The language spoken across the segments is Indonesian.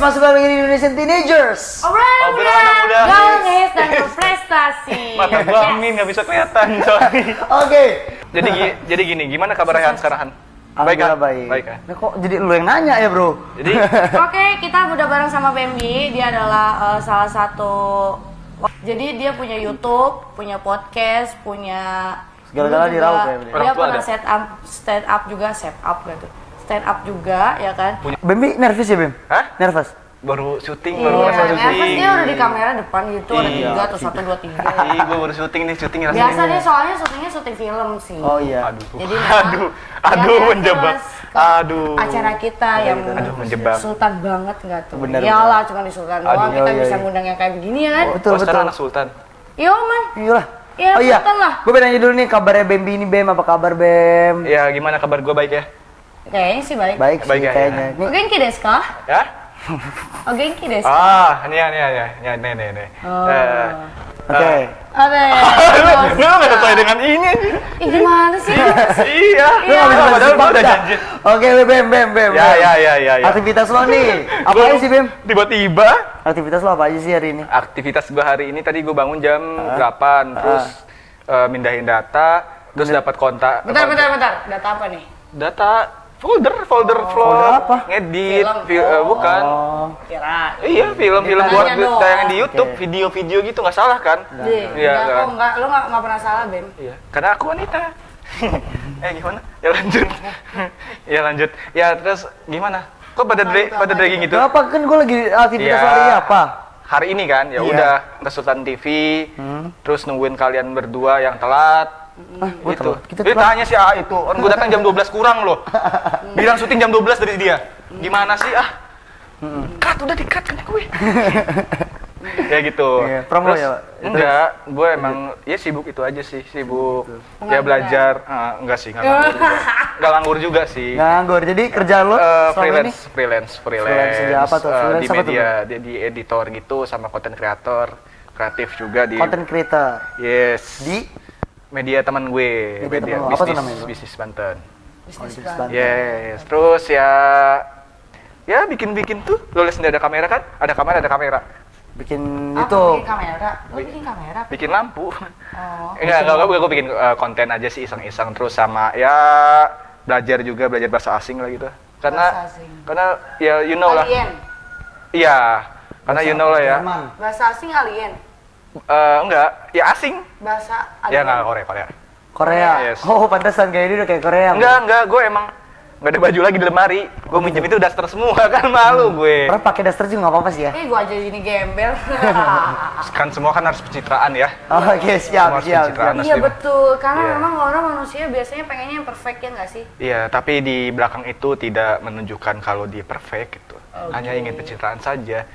masuk lagi di Indonesian Teenagers. Obrolan anak muda. Gaungis dan berprestasi. Mata gua amin nggak bisa kelihatan, sorry. Oke. Jadi gini, gimana kabar Han sekarang Han? Alhamdulillah kan? baik. Baik kan? Nah, kok jadi lu yang nanya ya, Bro? Jadi Oke, kita udah bareng sama Bambi. Dia adalah salah satu. Jadi dia punya YouTube, punya podcast, punya. Segala-gala dulu diraup juga- ya, Dia Orang tua pernah ada? stand up juga, stand up juga, ya kan? Bambi nervous ya, Bim? Hah? Nervous. baru syuting, Iya, baru masa nervous syuting. dia udah di kamera depan gitu, ada Iya. 3 atau 1, 2, 3. Ih, gua baru syuting nih, syuting rasanya. Biasa dia soalnya syutingnya syuting film sih. Oh iya. Aduh, Jadi memang aduh, dia menjebak. nervous ke Aduh. Acara kita yang Aduh, menjebak. sultan banget nggak tuh? Bener, Iyalah, cuma di sultan doang Aduh, kita iya, bisa iya. ngundang yang kayak begini ya kan? Betul, Oh, sekarang betul. anak Sultan. Iya man. Iyalah. Iya, Oh iya. Sultan lah. Gue pengen nanya dulu nih kabarnya Bambi ini, Bem. Apa kabar, Bem? Ya, gimana kabar gua baik ya? Kayaknya sih baik. Baik sih Baik ya, kayaknya. O genki desu ka? Ya? O genki desu ka? Nih. Oh. Oke. Ada. Lu nggak sesuai dengan ini. Ih gimana sih? Iya. Lu nggak bisa Padahal gua udah baca. janji. Oke, Bem. Ya. Aktivitas lo nih, apa aja sih, Bem? Tiba-tiba Aktivitas lo apa aja sih hari ini? aktivitas gua hari ini tadi gua bangun jam 8, terus mindahin data, terus dapat kontak. Bentar. Data apa nih? Data folder apa? ngedit, Film. bukan. Oh. Kira. Iya, film-film Ditanya buat doang. tayangan di YouTube, Oke. video-video gitu nggak salah kan? Iya, Enggak, kan? enggak, lu enggak pernah salah, Bem. Iya, karena aku wanita. Gimana? Ya lanjut. Ya terus gimana? Kok pada dragging gitu? Apa kan gue lagi aktivitas Iya. hari ini apa? Hari ini kan, ya Iya. udah ke Sultan TV, terus nungguin kalian berdua yang telat. Gua Gitu. telat. Kita Dia telat. tanya si A itu, orang gue datang jam 12 kurang loh. Bilang syuting jam 12 dari dia. Gimana sih Cut, udah di-cut kan gue. Ya gitu. Iya, promo Terus, ya, Pak? Enggak, gue emang ya sibuk itu aja sih, sibuk ya belajar. Enggak sih, enggak nganggur juga. Enggak nganggur juga sih. Nganggur. Jadi kerjaan lo selama ini? Freelance. Freelance kerja apa tuh? Freelance Di apa tuh, media, di editor gitu sama content creator, kreatif juga di Content creator yes. di Media teman gue, Media teman lo. Apa tuh namanya? bisnis Banten. Bisnis Bisnis banget. Banten. Yes, terus ya bikin tuh, lo lihat sendiri ada kamera kan? Ada kamera. bikin Apa, itu. bikin kamera? Lu bikin kamera? Bikin lampu. Oh. Enggak, gue bikin konten aja sih iseng-iseng terus sama ya belajar bahasa asing lah gitu. Bahasa asing. Karena ya you know lah. Alien. Iya, karena you know lah ya. Jerman. Bahasa asing alien. Enggak, ya asing. Bahasa Ya alien. enggak Korea. Korea. Yes. Oh, pantesan kayak dia udah kayak Korea. Enggak, gue emang nggak ada baju lagi di lemari. Gue minjem itu daster semua kan malu gue. Orang pakai daster juga nggak apa-apa sih ya. Gua aja ini gembel. Kan semua kan harus pencitraan ya. Oh, oke, siap. Semua harus pencitraan. Iya betul, karena Iya. memang orang manusia biasanya pengennya yang perfect ya nggak sih? Iya, tapi di belakang itu tidak menunjukkan kalau dia perfect gitu. Oke. Hanya ingin pencitraan saja.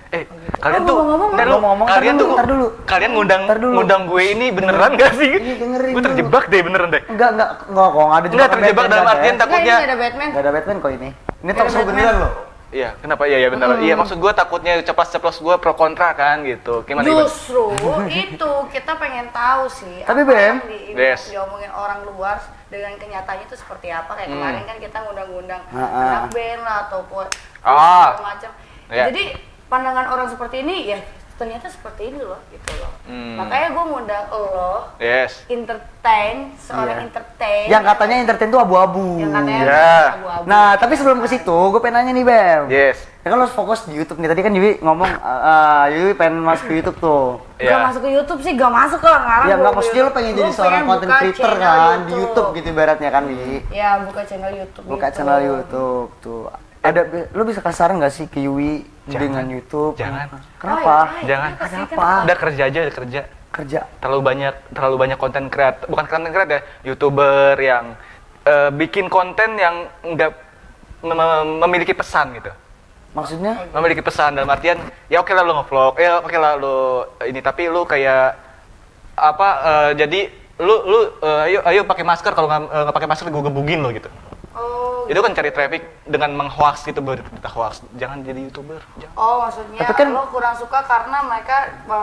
Kalian Oh, tuh, ngomong-ngomong, ntar ngomong-ngomong, kalian ntar tuh, dulu, ntar dulu. kalian Ntar dulu. ngundang gue ini beneran gak sih? Iya, dengerin Gue dulu. terjebak deh beneran deh. Enggak kok ada juga. Enggak terjebak dalam artian Enggak, takutnya. ini ada Batman. Enggak ada Batman kok ini. Ini Nggak talk ada show Batman. beneran loh. Iya, kenapa? Iya bener. Iya, maksud gue takutnya ceplos gue pro kontra kan gitu. Gimana? Justru itu kita pengen tahu sih. Tapi, apa Bem, yang yes. diomongin orang luar dengan kenyataannya itu seperti apa? Kayak kemarin kan kita ngundang-ngundang Ah. anak band lah ataupun Ah. segala macam. Iya. Jadi pandangan orang seperti ini ya ternyata seperti ini loh gitu loh. Hmm. Makanya gue ngundang lo Yes. entertain, seorang Iya. entertain. Yang katanya entertain tuh abu-abu. yang katanya Iya. abu-abu. Nah, tapi sebelum ke situ, gue pengen nanya nih, Bem. Yes. Ya kan lo harus fokus di YouTube nih. Tadi kan Yui ngomong, Yui pengen masuk ke YouTube tuh. Gak Iya. masuk ke YouTube sih, gak masuk lah. Ngarang Ya gua nggak ke maksudnya lo YouTube. pengen Gua jadi seorang content buka creator channel kan di YouTube gitu ibaratnya kan, Wi. Ya, buka channel YouTube Buka gitu. channel YouTube tuh. Ada lo bisa kasih saran nggak sih ke Yui Jangan. dengan YouTube? Jangan. Kenapa? Jangan. Ada apa? Udah kerja aja, kerja. Kerja. Terlalu banyak konten kreator, bukan konten kreator ya, YouTuber yang bikin konten yang enggak memiliki pesan gitu. Maksudnya? Memiliki pesan dalam artian ya oke lah lo nge-vlog, ya oke lah lo ini, tapi lo kayak apa jadi lu ayo pakai masker, kalau nggak pakai masker gue gebugin lo gitu. Oh, Itu kan cari traffic dengan menghoax gitu, berita hoax. Jangan jadi YouTuber. Jangan. oh maksudnya Tapi kan- lo kurang suka karena mereka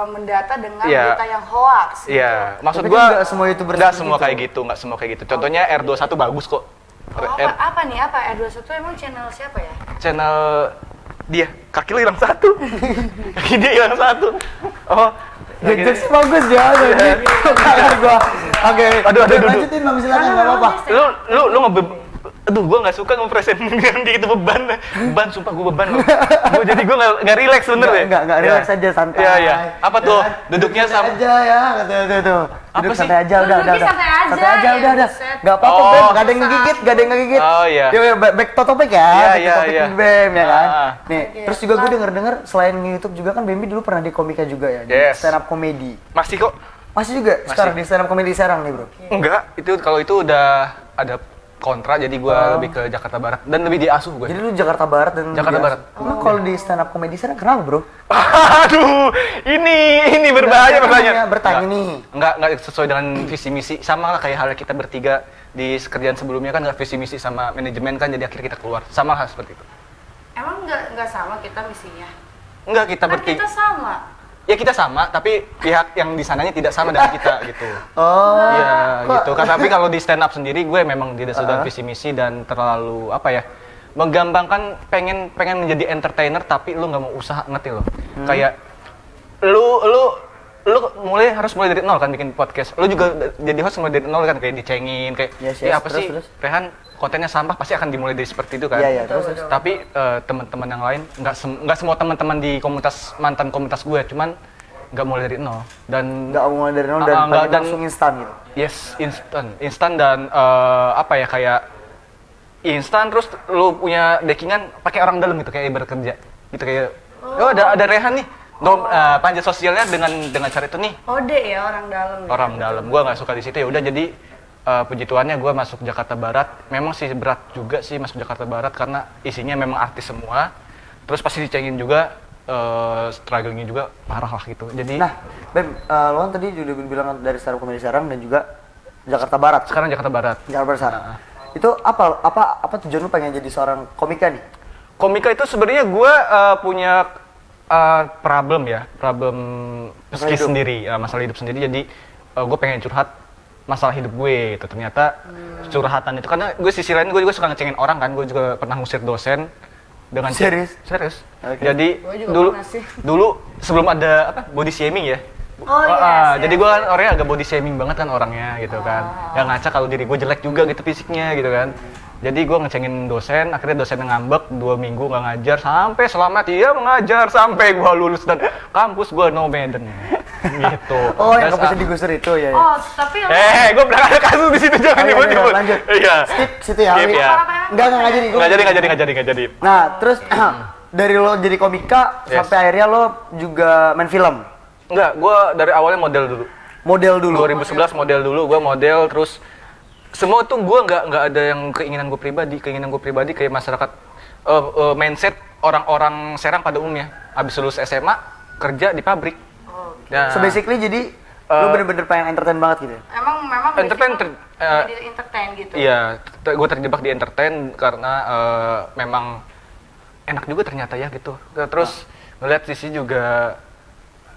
mendata dengan Iya. berita yang hoax gitu. Iya, maksud Tapi gua kan nggak semua YouTuber nggak seperti semua itu. kayak gitu, nggak semua kayak gitu. Contohnya R21 bagus kok. Oh, apa nih? Apa R21 emang channel siapa ya? Channel dia kaki lu hilang satu. Kaki dia hilang satu. Oh, Jokes bagus ya, jadi gua. Oke. Aduh. Lanjutin Bang, silakan enggak apa-apa. Lu aduh, gue nggak suka ngepresent yang gitu beban, sumpah gue beban loh. Jadi gue nggak relax bener deh. Nggak relax aja, santai. Iya. Apa tuh? Duduknya sama. aja ya, kata tuh. Duduk sih? santai aja, udah. Duduknya santai aja, ya, udah. buset. Nggak apa-apa, Oh. Bem. Nggak ada yang ngegigit. Oh, iya. Yuk, back to topic ya. Iya, Back to iya, topic iya. Bem ya kan. Nih, Oke, terus juga gue denger selain YouTube juga kan Bembi dulu pernah di komika juga ya, di Yes. stand up comedy. Masih kok? Masih juga sekarang di stand up comedy Serang nih, Bro. Enggak, kalau itu udah ada kontra, jadi gue lebih ke Jakarta Barat dan lebih diasuh gue. Jadi lu Jakarta Barat dan Jakarta Barat. Emang kalau di stand up comedy Serang kenapa, Bro? Aduh, ini berbahaya pertanyaan. Bertanya nih. Enggak sesuai dengan visi misi, sama lah kayak hal kita bertiga di kerjaan sebelumnya kan nggak visi misi sama manajemen kan, jadi akhirnya kita keluar, sama hal seperti itu. Emang nggak sama kita misinya? Enggak, kita Kan bertiga. kita sama. Ya kita sama, tapi pihak yang di sananya tidak sama dengan kita gitu. Oh. Iya gitu. Tapi kalau di stand up sendiri gue memang tidak sesuai dengan visi misi dan terlalu apa ya? Menggampangkan pengen menjadi entertainer tapi lu nggak mau usaha, ngerti lo? Kayak lu harus mulai dari nol kan bikin podcast. Lu juga jadi host mulai dari nol kan, kayak dicengin kayak Yes, ya apa terus, sih? terus. Rehan kontennya sampah, pasti akan dimulai dari seperti itu kan. Iya, terus. Tapi teman-teman yang lain nggak semua teman-teman di mantan komunitas gue, cuman nggak mulai dari nol dan Nggak mulai dari nol dan nggak, dan langsung instan gitu. yes, instan dan apa ya, kayak instan terus lu punya backingan pakai orang dalam gitu, kayak bekerja gitu, kayak ada Rehan nih panjat sosialnya dengan cara itu nih. Ode ya, orang dalam. Ya? Orang dalam, gue nggak suka di situ, ya udah. Jadi puji Tuhannya gue masuk Jakarta Barat. Memang sih berat juga sih masuk Jakarta Barat karena isinya memang artis semua. Terus pasti dicengin juga, strugglingnya juga parah lah gitu. Jadi Nah, Bem, lo kan tadi udah bilang dari stand up comedy Serang dan juga Jakarta Barat. sekarang Jakarta Barat. Jakarta Barat Serang. Itu apa tujuan lu pengen jadi seorang komika nih? Komika itu sebenarnya gue punya problem Masalah hidup. sendiri, masalah hidup sendiri. Jadi gue pengen curhat masalah hidup gue gitu. Ternyata curhatan itu, karena gue sisi lain gue juga suka ngecengin orang kan. Gue juga pernah ngusir dosen dengan Serius? Okay. Jadi Gue juga pernah sih. dulu sebelum ada body shaming ya. Oh, yes, Jadi gue kan orangnya agak body shaming banget kan orangnya gitu kan. Yang ngaca kalau diri gue jelek juga gitu fisiknya gitu kan. Jadi gue ngecengin dosen, akhirnya dosennya ngambek 2 minggu nggak ngajar, sampai selamat dia mengajar sampai gue lulus dan kampus gue nomaden gitu. Oh, yang Terus, kampusnya digusur itu ya. Oh, tapi gue pernah ada kasus di situ, jangan nyebut-nyebut. Lanjut. Iya. Skip situ ya. Skip Wi. ya. Nggak jadi. Nggak jadi. Nah, terus dari lo jadi komika Yes. sampai akhirnya lo juga main film. Enggak, gue dari awalnya model dulu. Model dulu. 2011 model dulu, gue model terus semua tuh gue nggak ada yang keinginan gue pribadi kayak masyarakat mindset orang-orang Serang pada umumnya habis lulus SMA kerja di pabrik. Ya. So basically jadi lo bener-bener pengen entertain banget gitu ya? memang Entertain, jadi entertain gitu. Iya, gue terjebak di entertain karena memang enak juga ternyata ya gitu. Terus ngeliat sisi juga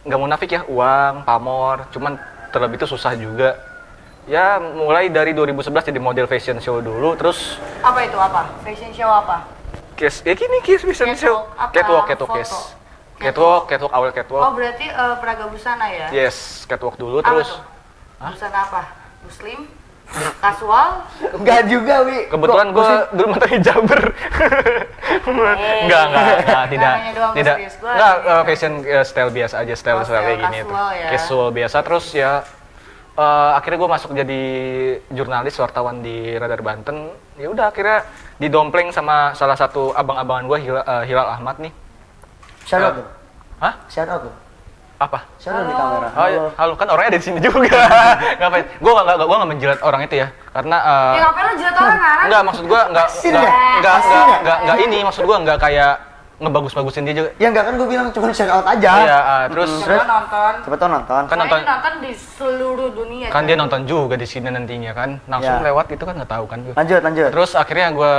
nggak munafik ya, uang, pamor, cuman terlebih itu susah juga. Ya mulai dari 2011 jadi model fashion show dulu, terus Apa itu apa? Fashion show apa? fashion show, Catwalk, catwalk, apa? yes. Foto. Catwalk, awal Oh, catwalk. berarti peraga busana ya? Yes, catwalk dulu, Apa terus tuh? Busana apa? Muslim? Kasual? Enggak juga, Wi. kebetulan gue dulu mantan hijaber. Enggak, tidak, Namanya doang tidak. serius. Gua Enggak, ini. fashion style biasa aja, style style kayak gini. casual ya. Casual biasa, terus ya akhirnya gue masuk jadi jurnalis wartawan di Radar Banten. Ya udah akhirnya didompleng sama salah satu abang-abangan gue, Hilal Ahmad nih. Shout out tuh. Hah? Shout out tuh. Apa? Shout out di kamera. Oh, iya. Halo, kan orangnya ada di sini juga. Ngapain? Gue nggak menjilat orang itu ya, karena Ya ngapain lo jilat orang kan? enggak, maksud gue Asin ya? enggak ini, maksud gue enggak kayak ngebagus-bagusin dia juga. Ya enggak, kan gue bilang cuma shout out aja. Iya, terus Coba nonton. Siapa tau nonton. kan Soalnya nonton, ini nonton di seluruh dunia. kan dia nonton juga di sini nantinya kan, langsung Ya. lewat itu kan nggak tahu kan gue. Lanjut. Terus akhirnya gue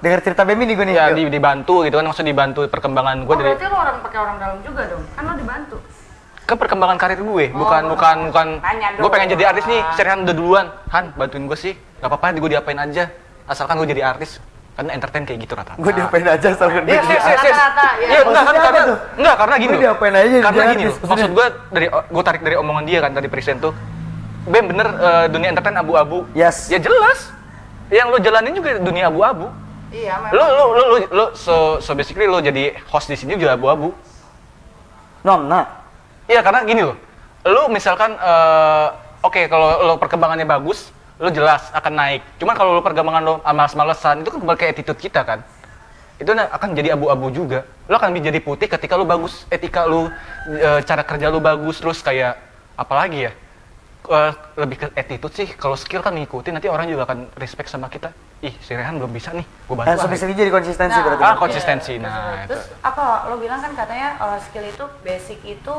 Dengar cerita Bemi nih gue nih. ya yuk. dibantu gitu kan, maksud dibantu perkembangan gue Oh, dari berarti lo pakai orang dalam juga dong? Kan lo dibantu. ke perkembangan karir gue, bukan Tanya gue pengen dong. jadi artis nih. Serian udah duluan, Han bantuin gue sih, nggak apa-apa, gue diapain aja, asalkan gue jadi artis. Karena entertain kayak gitu rata-rata. Gue diapain aja soalnya. Iya, Rata-rata, ya. Iya, enggak kan Maksudnya apa karena tuh? enggak karena gini Gue loh. diapain aja Karena jadi gini artis, loh. maksudnya. Maksud gue tarik dari omongan dia kan tadi present tuh. Bem bener dunia entertain abu-abu. Yes. Ya jelas. Yang lo jalanin juga dunia abu-abu. Iya, memang. Lo so basically lo jadi host di sini juga abu-abu. Nah. Iya karena gini loh. Lo misalkan oke, kalau lo perkembangannya bagus, lo jelas akan naik. Cuman kalau lo perkembangan lo malas-malesan, itu kan kembali ke attitude kita kan. Itu akan jadi abu-abu juga. Lo akan menjadi putih ketika lo bagus, etika lo, cara kerja lo bagus, terus kayak apalagi ya? Lebih ke attitude sih. Kalau skill kan ngikutin, nanti orang juga akan respect sama kita. Ih, si Rehan belum bisa nih, gue bantu. So basically jadi konsistensi Nah, berarti. Konsistensi. Iya, Nah, terus itu. apa lo bilang kan katanya skill itu basic itu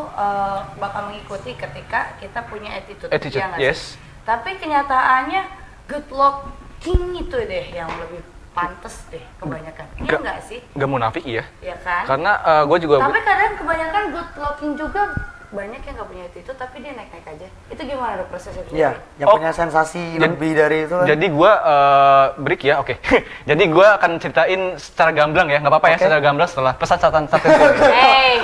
bakal mengikuti ketika kita punya attitude, Attitude, ya nggak sih? yes. Tapi kenyataannya good looking itu deh yang lebih pantas deh kebanyakan. Iya Nggak- nggak sih? Gak munafik iya. Ya kan? Karena gue juga Tapi kadang kebanyakan good looking juga banyak yang nggak punya attitude tapi dia naik-naik aja. Itu gimana ada prosesnya? Iya, yang Oh. punya sensasi Jadi- lebih dari itu kan. Jadi gue break ya, oke. Jadi gue akan ceritain secara gamblang ya, nggak apa-apa ya, Oke. secara gamblang setelah pesan catatan satu. Hey,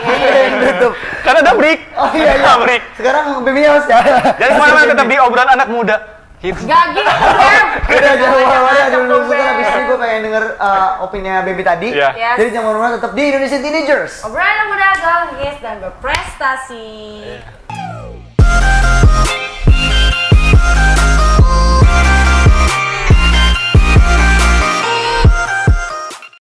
Tutup. Karena ada break. Oh iya iya. break. Sekarang Baby House ya. Jadi kemana-mana tetap di obrolan anak muda. Hits. gak gitu Beb. Udah jangan kemana-mana Ngajak dulu dong, setelah Beb. habis ini gue pengen denger opininya Baby tadi. Iya. Yes. Jadi jangan kemana-mana tetap di Indonesian Teenagers. Obrolan muda, gahis dan berprestasi.